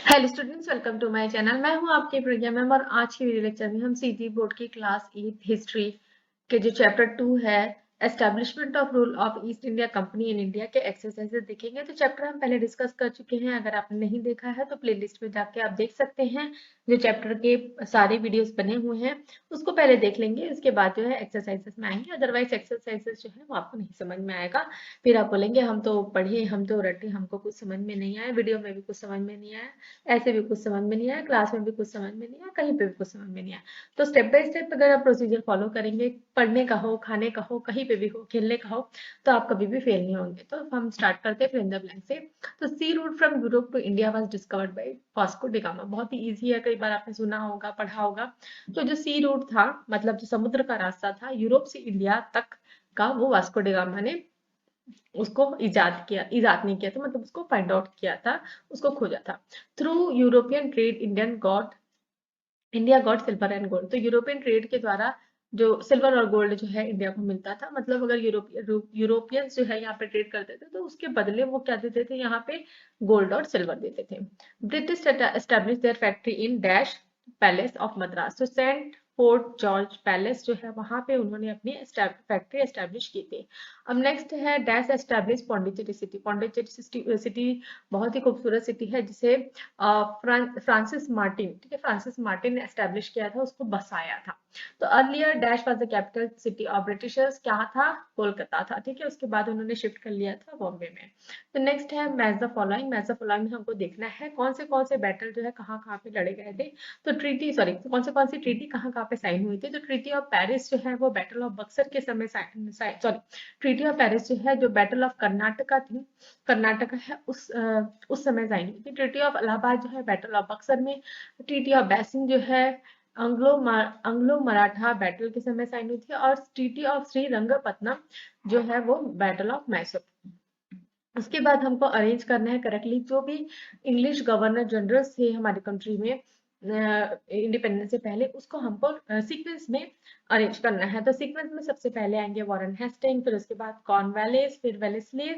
Hello students, welcome to my channel. मैं हूं आपकी प्रज्ञा मैम और आज की वीडियो लेक्चर में हम सीजी बोर्ड की क्लास 8 हिस्ट्री के जो चैप्टर 2 है establishment of rule of east India company in India के एक्सरसाइजेस देखेंगे। तो चैप्टर हम पहले डिस्कस कर चुके हैं, अगर आपने नहीं देखा है तो प्लेलिस्ट में जाके आप देख सकते हैं। जो चैप्टर के सारे वीडियोस बने हुए हैं उसको पहले देख लेंगे, उसके बाद जो है एक्सरसाइजेस में आएंगे। अदरवाइज एक्सरसाइजेस जो है वो आपको नहीं समझ में आएगा, फिर आप बोलेंगे हम तो पढ़े, हम तो रटे, हमको कुछ समझ में नहीं आया, वीडियो में भी कुछ समझ में नहीं आया, ऐसे भी कुछ समझ में नहीं आया, क्लास में भी कुछ समझ में नहीं आया, कहीं पे भी कुछ समझ में नहीं आया। तो स्टेप बाय स्टेप अगर आप प्रोसीजर फॉलो करेंगे, पढ़ने का हो, खाने का हो, कहीं पे भी हो, खेलने का हो, तो आप कभी भी फेल नहीं होंगे। तो हम स्टार्ट करते हैं फिर इन द ब्लैंक से। तो sea route from Europe to India was discovered by Vasco da Gama. बहुत ही इजी है, कई बार आपने सुना होगा, पढ़ा होगा। तो जो सी रूट था, मतलब जो समुद्र का रास्ता था यूरोप से इंडिया तक का, वो वास्को डी गामा ने उसको इजाद नहीं किया था, मतलब उसको फाइंड आउट किया था, उसको खोजा था। Through European trade India got silver and gold. तो यूरोपियन ट्रेड के द्वारा जो सिल्वर और गोल्ड जो है इंडिया को मिलता था, मतलब अगर यूरोपियंस जो है यहाँ पे ट्रेड करते थे तो उसके बदले वो क्या देते थे, यहाँ पे गोल्ड और सिल्वर देते थे। British establish their factory in dash palace of Madras. तो सेंट फोर्ट जॉर्ज पैलेस जो है वहां पे उन्होंने अपनी फैक्ट्री एस्टेब्लिश की थी। अब नेक्स्ट है dash establish Pondicherry city. Pondicherry city बहुत ही खूबसूरत सिटी है, जिसे फ्रांसिस मार्टिन, ठीक है, फ्रांसिस मार्टिन ने एस्टेब्लिश किया था, उसको बसाया था। तो earlier dash was the capital city of Britishers, क्या था, कोलकाता था, ठीक है। उसके बाद उन्होंने शिफ्ट कर लिया था बॉम्बे में। तो नेक्स्ट है match the following. Match the following में हमको देखना है कौन से बैटल जो है कहाँ कहाँ पे लड़े गए थे। तो ट्रीटी, सॉरी, कौन सी ट्रीटी कहाँ कहाँ पे साइन हुई थी। तो ट्रीटी ऑफ पेरिस जो है वो बैटल ऑफ बक्सर के समय, सॉरी, ट्रीटी ऑफ पेरिस जो है जो बैटल ऑफ कर्नाटका थी, कर्नाटका है, उस समय साइन हुई थी। ट्रीटी ऑफ इलाहाबाद जो है बैटल ऑफ बक्सर में। ट्रीटी ऑफ बैसिंग जो है एंग्लो मराठा बैटल के समय साइन हुई थी। और ट्रीटी ऑफ श्रीरंगपट्टनम जो है वो बैटल ऑफ मैसूर। उसके बाद हमको अरेंज करना है करेक्टली, जो भी इंग्लिश गवर्नर जनरल थे हमारी कंट्री में इंडिपेंडेंस से पहले, उसको हमको सीक्वेंस में अरेंज करना है। तो सीक्वेंस में सबसे पहले आएंगे वॉरेन हेस्टिंग, फिर उसके बाद कॉर्नवालिस, फिर वेलेस्ली,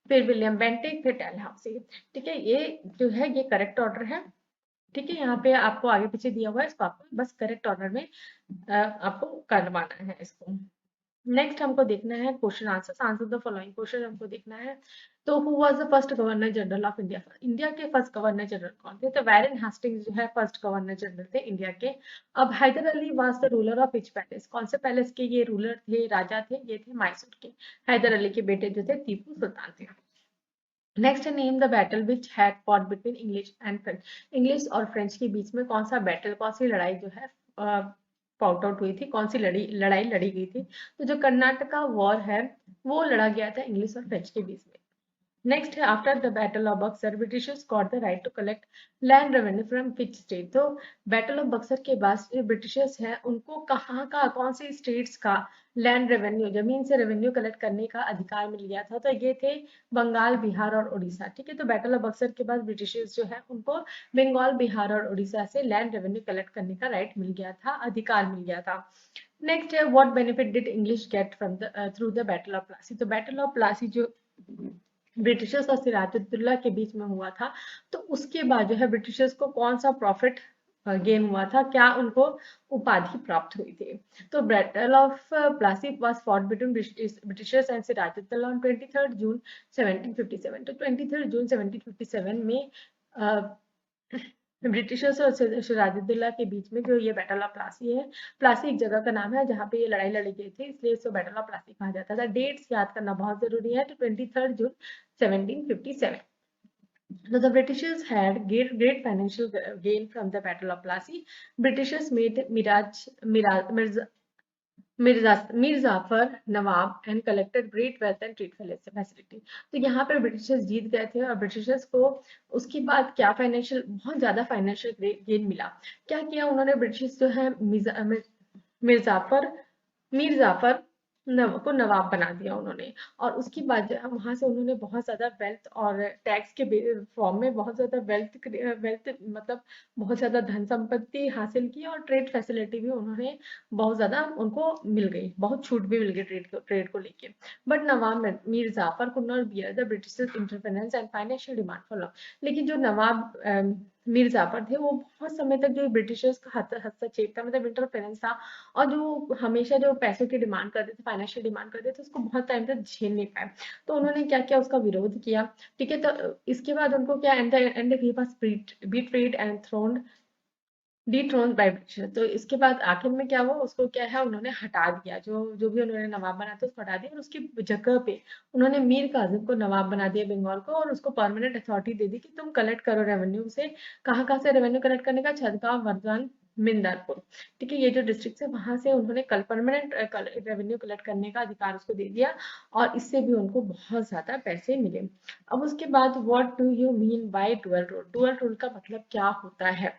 फिर विलियम बेंटिक, फिर डलहौसी। ठीक है, ये जो है ये करेक्ट ऑर्डर है। ठीक है, यहाँ पे आपको आगे पीछे दिया हुआ है, इसको आपको बस करेक्ट ऑर्डर में आपको करवाना है इसको। नेक्स्ट हमको देखना है question answer, answer the following question हमको देखना है। तो who was the first governor general of India. India के फर्स्ट गवर्नर जनरल कौन थे। तो वैरेन हेस्टिंग्स जो है फर्स्ट गवर्नर जनरल थे इंडिया के। अब Hyder Ali was the ruler of which palace. कौन से पैलेस के ये रूलर थे, राजा थे, ये थे मैसूर के। हैदर अली के बेटे जो थे टीपू सुल्तान थे। Next name the battle which had fought between English and French. English और फ्रेंच के बीच में कौन सा बैटल, कौन सी लड़ाई जो है फाउट आउट हुई थी, कौन सी लड़ाई लड़ी गई थी। तो जो कर्नाटका वॉर है वो लड़ा गया था इंग्लिश और फ्रेंच के बीच में। नेक्स्ट है after the battle of Buxar Britishers got the right to collect land revenue from which state. तो बैटल ऑफ बक्सर के बाद जो ब्रिटिशर्स हैं उनको कहाँ का, कौन से स्टेट्स का लैंड रेवेन्यू, जमीन से रेवेन्यू कलेक्ट करने का अधिकार मिल गया था। तो ये थे बंगाल, बिहार और उड़ीसा। ठीक है, तो बैटल ऑफ बक्सर के बाद ब्रिटिशर्स जो है उनको बंगाल, बिहार और उड़ीसा से लैंड रेवेन्यू कलेक्ट करने का राइट मिल गया था, अधिकार मिल गया था। नेक्स्ट है what benefit did English get from the through the battle of Plassey. तो बैटल ऑफ प्लासी जो ब्रिटिशर्स और सिराजुद्दौला के बीच में हुआ था, तो उसके बाद जो है ब्रिटिशर्स को कौन सा प्रॉफिट गेन हुआ था, क्या उनको उपाधि प्राप्त हुई थी। तो battle of Plassey was fought between Britishers and Siraj-ud-Daulah on 23 June 1757। तो 23 जून 1757 में ब्रिटिशर्स और सिराजुद्दौला के बीच में जो ये बैटल ऑफ प्लासी है, प्लासी एक जगह का नाम है जहाँ पे ये लड़ाई लड़ी गई थी, इसलिए इसको बैटल ऑफ प्लासी कहा जाता था। डेट्स याद करना बहुत जरूरी है। तो 23 June 1757। So the Britishers had great financial gain from the Battle of Plassey. Britishers made Mir Zafar Nawab and collected great wealth and trade facility. तो यहाँ पे ब्रिटिशर्स जीत गए थे और ब्रिटिशर्स को उसके बाद क्या फाइनेंशियल, बहुत ज्यादा फाइनेंशियल गेन मिला। क्या किया उन्होंने, ब्रिटिशर्स जो है मिर्जाफर मीर जाफर को नवाब बना दिया उन्होंने। और उसके बाद वहां से उन्होंने बहुत ज्यादा वेल्थ और टैक्स के फॉर्म में बहुत ज्यादा वेल्थ मतलब बहुत ज्यादा धन संपत्ति हासिल की, और ट्रेड फैसिलिटी भी उन्होंने बहुत ज्यादा उनको मिल गई, बहुत छूट भी मिल गई ट्रेड को लेके। But nawab Mir Jafar could not bear the British interference and financial demand for long. लेकिन जो नवाब मीर जाफर थे, वो बहुत समय तक जो ब्रिटिशर्स का हस्तक्षेप था, मतलब इंटरफेरेंस था, और जो हमेशा जो पैसों की डिमांड करते थे, फाइनेंशियल डिमांड करते थे, उसको बहुत टाइम तक झेल नहीं पाए। तो उन्होंने क्या किया, उसका विरोध किया। ठीक है, तो इसके बाद उनको क्या, and and he was betrayed and thrown dethroned by Britisher. तो इसके बाद आखिर में क्या हुआ, उसको क्या है, उन्होंने हटा दिया, जो जो भी उन्होंने नवाब बना था उसको हटा दिया, और उसकी जगह पे उन्होंने मीर कासिम को नवाब बना दिया बंगाल को, और उसको परमानेंट अथॉरिटी दे दी कि तुम कलेक्ट करो रेवेन्यू से। कहाँ कहाँ से रेवेन्यू कलेक्ट करने का, छदगांव, वर्धमान, मिंदारपुर। ठीक है, ये जो डिस्ट्रिक्ट है वहां से उन्होंने कल परमानेंट रेवेन्यू कलेक्ट करने का अधिकार उसको दे दिया, और इससे भी उनको बहुत ज्यादा पैसे मिले। अब उसके बाद what do you mean by dual rule? Dual rule का मतलब क्या होता है?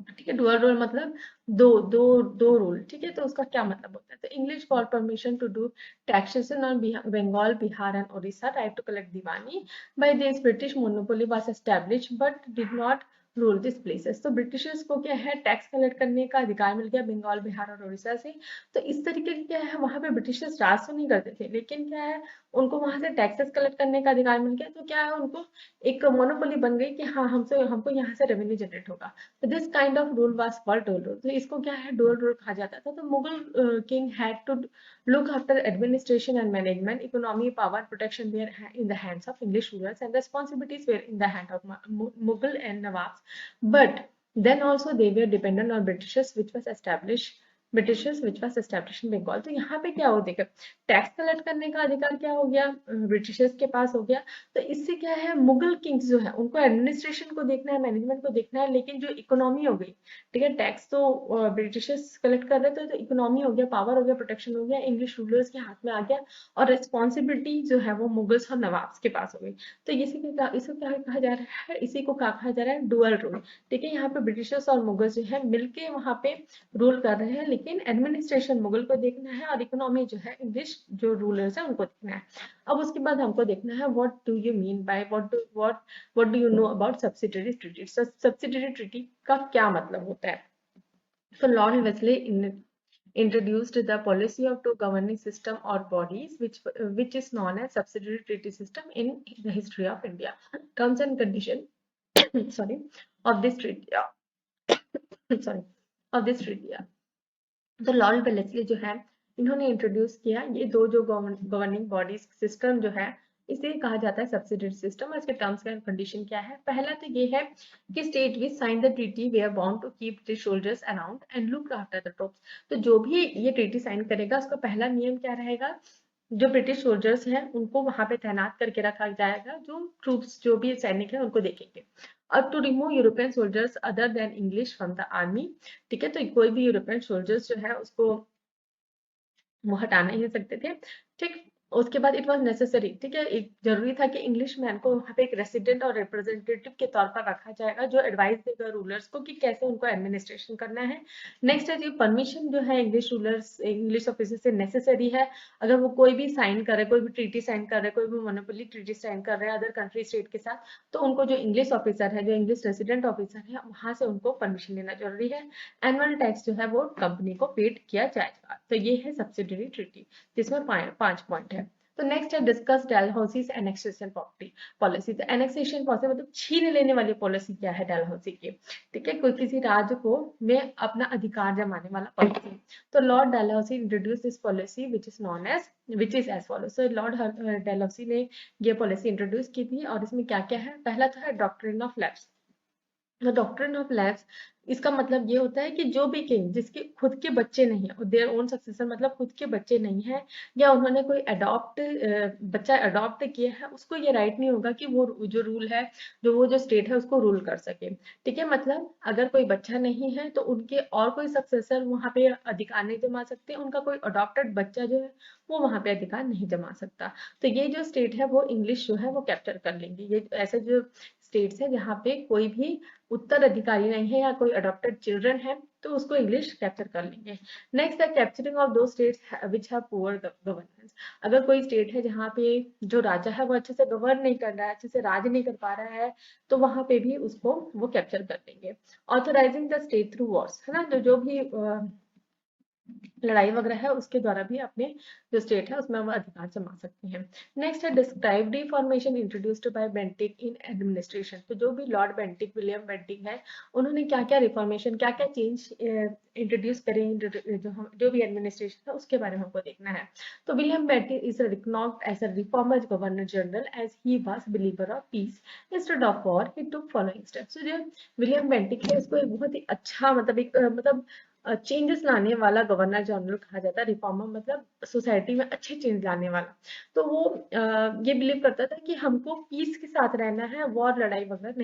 ठीक है, डुअल रोल मतलब दो दो दो रोल। ठीक है, तो उसका क्या मतलब होता है? तो English got permission to do taxation on Bengal, Bihar and Odisha, right to collect diwani. By this British monopoly was established but did not rule this places. तो ब्रिटिशर्स को क्या है, टैक्स कलेक्ट करने का अधिकार मिल गया बंगाल, बिहार और उड़ीसा से। तो इस तरीके की क्या है, वहां पे ब्रिटिशर्स राज तो नहीं करते थे, लेकिन क्या है, उनको वहां से टैक्सेस कलेक्ट करने का अधिकार मिल गया। तो क्या है, उनको एक मोनोपोली बन गई कि हाँ, हमसे हमको यहाँ से रेवेन्यू जनरेट होगा। तो this kind of rule was called डोल रूल। तो इसको क्या है, डोल रूल कहा जाता था। तो Mughal king had to look after administration and management, economy, power, protection were in the hands of English rulers, and responsibilities were in the hand of Mughal and Nawabs. But then also they were dependent on Britishers which was established in Bengal. तो यहाँ पे क्या हो, देखो, tax collect करने का अधिकार क्या हो गया, ब्रिटिशर्स के पास हो गया। तो इससे क्या है, मुगल किंग्स जो है उनको एडमिनिस्ट्रेशन को देखना है, मैनेजमेंट को देखना है, लेकिन जो इकोनॉमी हो गई, ठीक है, टैक्स तो ब्रिटिशर्स कलेक्ट कर रहे थे, तो इकोनॉमी हो गया, पावर हो गया, प्रोटेक्शन हो गया, इंग्लिश रूलर्स के हाथ में आ गया, और रिस्पॉन्सिबिलिटी जो है वो मुगल्स और नवाब्स के पास हो गई। तो इसको क्या कहा जा रहा है, इसी को क्या कहा जा रहा है, डुअल रूल। ठीक है, यहाँ पे ब्रिटिशर्स और मुगल्स जो है मिलके वहां पे रूल कर रहे हैं, लेकिन एडमिनिस्ट्रेशन मुगल को देखना है, और इकोनॉमी जो है इंग्लिश जो रूलर्स है उनको देखना है। अब उसके बाद हमको देखना है what do you mean by what do you know about subsidiary treaty. Subsidiary treaty का क्या मतलब होता है? तो Lord Wesley introduced the policy of two governing system or bodies which is known as subsidiary treaty system in the history of India. Terms and condition sorry of this treaty sorry of this treaty। तो Lord Wellesley जो है, इन्होंने introduce किया ये दो जो governing bodies system जो है, इसे कहा जाता है सब्सिडियरी सिस्टम। और इसके टर्म्स एंड कंडीशन क्या है? पहला तो ये है कि state which sign the treaty they are bound to keep the soldiers around and look after the troops. तो जो भी ये ट्रीटी साइन करेगा, उसका पहला नियम क्या रहेगा, जो ब्रिटिश सोल्जर्स हैं उनको वहां पे तैनात करके रखा जाएगा, जो ट्रूप्स जो भी सैनिक है उनको देखेंगे। और to remove European soldiers other than English from the army. ठीक है, तो कोई भी यूरोपियन सोल्जर्स जो है उसको वो हटा नहीं सकते थे। ठीक, उसके बाद इट वाज नेसेसरी, ठीक है, एक जरूरी था कि इंग्लिश मैन को वहां पे एक रेसिडेंट और रिप्रेजेंटेटिव के तौर पर रखा जाएगा, जो एडवाइस देगा रूलर्स को कि कैसे उनको एडमिनिस्ट्रेशन करना है। नेक्स्ट है, ये परमिशन जो है इंग्लिश रूलर्स, इंग्लिश ऑफिसर से नेसेसरी है। अगर वो कोई भी साइन कर रहे, कोई भी ट्रीटी साइन कर रहे, कोई भी मोनोपोली ट्रीटी साइन कर रहे हैं अदर कंट्री स्टेट के साथ, तो उनको जो इंग्लिश ऑफिसर है, जो इंग्लिश रेसिडेंट ऑफिसर है, वहां से उनको परमिशन लेना जरूरी है। एनुअल टैक्स जो है वो कंपनी को पेड किया जाएगा। तो ये है सब्सिडियरी ट्रीटी, जिसमें 5 पॉइंट है। तो नेक्स्ट है डिस्कस डलहौसीज एनेक्सेशन प्रॉपर्टी पॉलिसी। तो एनेक्सेशन पॉलिसी मतलब छीन लेने वाली पॉलिसी क्या है डलहौसी की? ठीक है, कोई किसी राज्य को में अपना अधिकार जमाने वाला पॉलिसी। तो Lord Dalhousie introduce this policy which is as follow. So Lord Dalhousie ने ये पॉलिसी इंट्रोड्यूस की थी, और इसमें क्या क्या है? पहला तो है डॉक्ट्रिन ऑफ लैप्स। तो डॉक्ट्रिन ऑफ लैप्स, इसका मतलब ये होता है कि जो भी किंग जिसके खुद के बच्चे नहीं है, देयर ओन सक्सेसर मतलब खुद के बच्चे नहीं है, या उन्होंने कोई बच्चा अडॉप्ट किया है, उसको ये राइट नहीं होगा कि वो जो रूल है, जो स्टेट है उसको रूल कर सके। ठीक है, मतलब अगर कोई बच्चा नहीं है तो उनके और कोई सक्सेसर वहां पे अधिकार नहीं जमा सकते, उनका कोई अडॉप्टेड बच्चा जो है वो वहां पे अधिकार नहीं जमा सकता। तो ये जो स्टेट है वो इंग्लिश जो है वो कैप्चर कर लेंगे। ये ऐसे जो स्टेट्स है जहाँ पे कोई भी उत्तराधिकारी नहीं है या कोई अडॉप्टेड चिल्ड्रन है, तो उसको इंग्लिश कैप्चर कर लेंगे। नेक्स्ट है कैप्चरिंग ऑफ दो states which have poor governance. अगर कोई स्टेट है जहाँ पे जो राजा है वो अच्छे से गवर्न नहीं कर रहा है, अच्छे से राज नहीं कर पा रहा है, तो वहां पे भी उसको वो कैप्चर कर लेंगे। Authorising the state through Wars, है ना, जो जो भी लड़ाई वगैरह है उसके द्वारा भी अपने जो स्टेट है उसमें वो अधिकार जमा सकते हैं। नेक्स्ट है describe reformation introduced by Bentinck in administration. तो जो भी लॉर्ड बेंटिक, विलियम बेंटिक है, उन्होंने क्या क्या रिफॉर्मेशन, क्या क्या चेंज इंट्रोड्यूस करें जो भी एडमिनिस्ट्रेशन है उसके बारे में हमको देखना है। तो William Bentinck is recognized as a reformer governor general as he was believer of peace instead of war. He took following steps. जो विलियम बेंटिक है इसको एक बहुत ही अच्छा मतलब एक मतलब चेंजेस लाने वाला गवर्नर जनरल कहा जाता है। रिफॉर्मर मतलब सोसाइटी में अच्छे चेंज लाने वाला। तो वो ये बिलीव करता था कि हमको पीस के साथ रहना है, वॉर लड़ाई वगैरह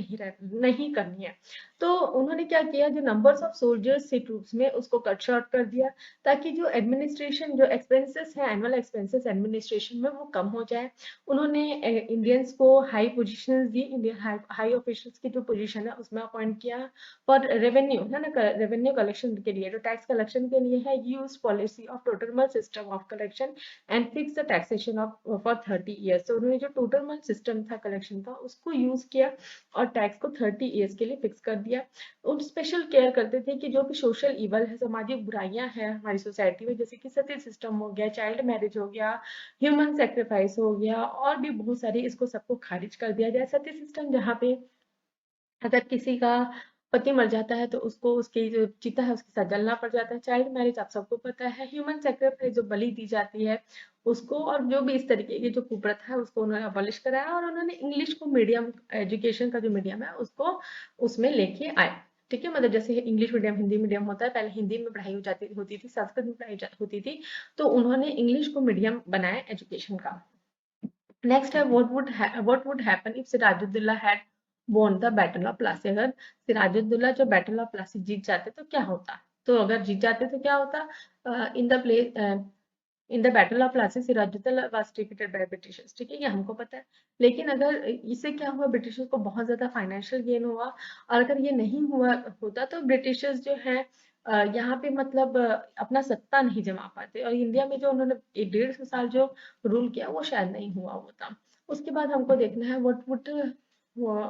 नहीं करनी है। तो उन्होंने क्या किया, जो नंबर्स ऑफ सोल्जर्स थे ट्रूप्स में उसको कट शॉर्ट कर दिया, ताकि जो एडमिनिस्ट्रेशन जो एक्सपेंसेस है, एनुअल एक्सपेंसेस एडमिनिस्ट्रेशन में वो कम हो जाए। उन्होंने इंडियंस को हाई पोजीशंस दी, इंडियन हाई ऑफिशियल्स की जो पोजीशन है उसमें अपॉइंट किया फॉर रेवेन्यू है ना, रेवेन्यू कलेक्शन के लिए, जो टैक्स कलेक्शन के लिए है। Use policy of total system of collection and fix the taxation of for 30 years. तो उन्होंने जो टोटल सिस्टम था कलेक्शन का उसको यूज किया और टैक्स को 30 ईयर्स के लिए फिक्स कर दिया। उन स्पेशल केयर करते थे कि जो भी सोशल इवल है, सामाजिक बुराइयां हैं हमारी सोसाइटी में, जैसे कि सती सिस्टम हो गया, चाइल्ड मैरिज हो गया, ह्यूमन सेक्रीफाइस हो गया, और भी बहुत सारी, इसको सबको खारिज कर दिया जाए। सती सिस्टम जहाँ पे अगर किसी का पति मर जाता है तो उसको उसकी जो चिता है उसके साथ जलना पड़ जाता है। चाइल्ड मैरिज आप सबको पता है। ह्यूमन सेक्रीफाइस जो बलि दी जाती है उसको, और जो भी इस तरीके की जो कुप्रथा है उसको उन्होंने अबॉलिश कराया, और उन्होंने इंग्लिश को मीडियम, एजुकेशन का जो मीडियम है उसको उसमें लेके आए। ठीक है, मतलब जैसे इंग्लिश मीडियम हिंदी मीडियम होता है, पहले हिंदी में पढ़ाई हो जाती होती थी, संस्कृत में पढ़ाई होती थी, तो उन्होंने इंग्लिश को मीडियम बनाया एजुकेशन का। नेक्स्ट है what would happen if Siraj-ud-Daulah had won the battle of Plassey. अगर सिराजुद्दौला जो बैटल ऑफ प्लासी जीत जाते तो क्या होता। तो अगर जीत जाते तो क्या होता, in the place in the battle of Plassey Siraj-ud-Daulah was defeated by Britishers. ठीक है, ये हमको पता है। लेकिन अगर इससे क्या हुआ, ब्रिटिशर्स को बहुत ज्यादा फाइनेंशियल गेन हुआ, और अगर ये नहीं हुआ होता तो ब्रिटिशर्स जो है यहाँ पे मतलब अपना सत्ता नहीं जमा पाते, और इंडिया में जो उन्होंने 150 साल जो रूल किया वो शायद नहीं हुआ होता। उसके बाद हमको देखना है what would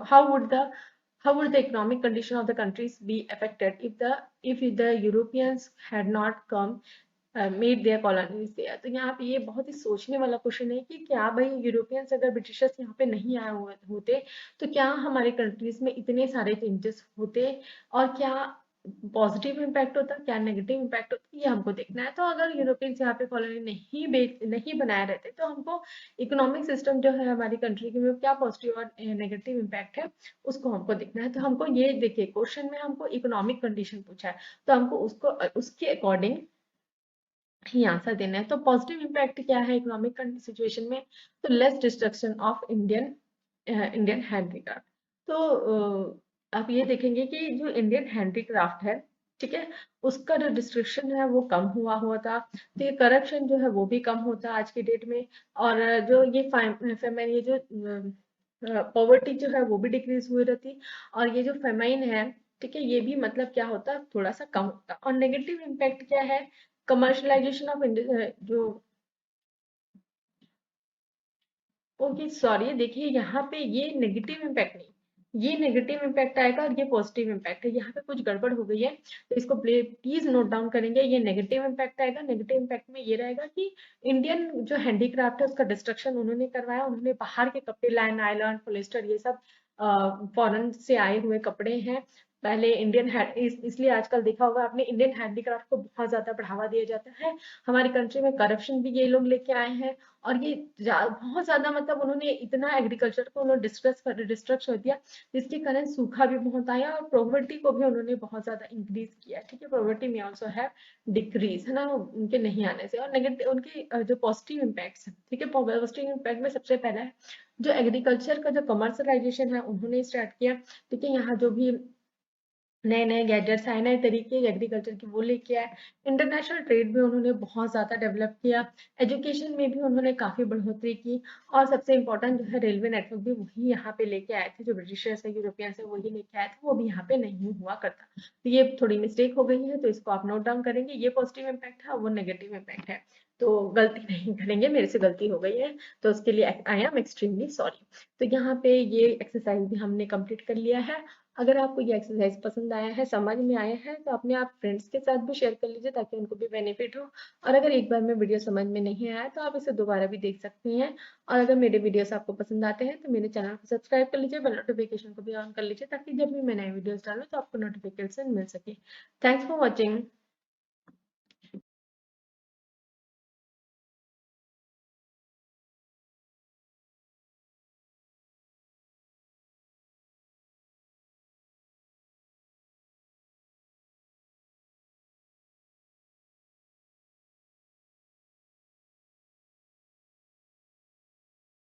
how would the how would the economic condition of the countries be affected if the Europeans had not come made their colonies there. तो यहाँ पे ये बहुत ही सोचने वाला क्वेश्चन है कि क्या भाई यूरोपियंस अगर ब्रिटिशर्स यहाँ पे नहीं आए हुए होते तो क्या हमारे कंट्रीज में इतने सारे चेंजेस होते, और क्या पॉजिटिव इम्पैक्ट होता, क्या नेगेटिव इम्पैक्ट होता, ये हमको देखना है। तो अगर यूरोपियंस यहाँ पे कॉलोनी नहीं बनाए रहते तो हमको इकोनॉमिक सिस्टम जो है हमारी कंट्री के में क्या पॉजिटिव और नेगेटिव इम्पैक्ट है उसको हमको देखना है। तो हमको ये देखिए, क्वेश्चन में हमको इकोनॉमिक कंडीशन पूछा है, तो हमको उसको उसके अकॉर्डिंग ही आंसर देना है। तो पॉजिटिव इम्पैक्ट क्या है इकोनॉमिक सिचुएशन में, तो less destruction of Indian handicraft. तो आप ये देखेंगे कि जो इंडियन हैंडीक्राफ्ट है, ठीक है, उसका जो डिस्ट्रक्शन है वो कम हुआ हुआ था। तो ये करप्शन जो है वो भी कम होता आज की डेट में, और जो ये फेमाइन, ये जो पॉवर्टी जो है वो भी डिक्रीज हुई रहती, और ये जो फेमाइन है, ठीक है, ये भी मतलब क्या होता, थोड़ा सा कम होता। और नेगेटिव इम्पैक्ट क्या है, कमर्शलाइजेशन ऑफ जो, ओके सॉरी, देखिए यहाँ पे ये नेगेटिव इम्पैक्ट नहीं, ये नेगेटिव इम्पैक्ट आएगा और ये पॉजिटिव इम्पैक्ट है। यहाँ पे कुछ गड़बड़ हो गई है, तो इसको प्लीज नोट डाउन करेंगे। ये नेगेटिव इम्पैक्ट आएगा, नेगेटिव इम्पैक्ट में ये रहेगा कि इंडियन जो हैंडीक्राफ्ट है उसका डिस्ट्रक्शन उन्होंने करवाया। उन्होंने बाहर के कपड़े लाए, नायलॉन, पॉलिस्टर, ये सब फॉरेन से आए हुए कपड़े हैं। पहले इंडियन इसलिए आजकल देखा होगा आपने, इंडियन हैंडीक्राफ्ट को बहुत ज्यादा बढ़ावा दिया जाता है। हमारी कंट्री में करप्शन भी ये लोग लेके आए हैं, और ये बहुत ज्यादा मतलब उन्होंने इतना एग्रीकल्चर को उन्होंने डिस्ट्रक्ट कर दिया, जिसके कारण सूखा भी बहुत आया, और प्रोवर्टी को भी उन्होंने बहुत ज्यादा इंक्रीज किया। ठीक है, प्रोवर्टी में ऑल्सो है डिक्रीज, है ना, उनके नहीं आने से। और नेगेटिव उनके जो पॉजिटिव इम्पैक्ट है, ठीक है, पॉजिटिव इम्पैक्ट में सबसे पहला है जो एग्रीकल्चर का जो कमर्शलाइजेशन है उन्होंने स्टार्ट किया। ठीक है, यहाँ जो भी नए नए गैजेट्स आए, नए तरीके एग्रीकल्चर की वो लेके आए। इंटरनेशनल ट्रेड में उन्होंने बहुत ज्यादा डेवलप किया। एजुकेशन में भी उन्होंने काफी बढ़ोतरी की, और सबसे इम्पोर्टेंट जो है रेलवे नेटवर्क भी वही यहाँ पे लेके आए थे। जो ब्रिटिशर्स है, यूरोपियंस है, वही लेके आए थे, वो भी यहाँ पे नहीं हुआ करता। तो ये थोड़ी मिस्टेक हो गई है, तो इसको आप नोट डाउन करेंगे। ये पॉजिटिव इम्पैक्ट है, वो नेगेटिव इम्पैक्ट है। तो गलती नहीं करेंगे, मेरे से गलती हो गई है, तो उसके लिए आई एम एक्सट्रीमली सॉरी। तो यहाँ पे ये एक्सरसाइज भी हमने कंप्लीट कर लिया है। अगर आपको ये एक्सरसाइज पसंद आया है, समझ में आया है, तो अपने आप फ्रेंड्स के साथ भी शेयर कर लीजिए ताकि उनको भी बेनिफिट हो। और अगर एक बार में वीडियो समझ में नहीं आया तो आप इसे दोबारा भी देख सकती हैं। और अगर मेरे वीडियोस आपको पसंद आते हैं तो मेरे चैनल को सब्सक्राइब कर लीजिए, बेल नोटिफिकेशन को भी ऑन कर लीजिए ताकि जब भी मैं नए वीडियोस डालूँ तो आपको नोटिफिकेशन मिल सके। Thanks for watching.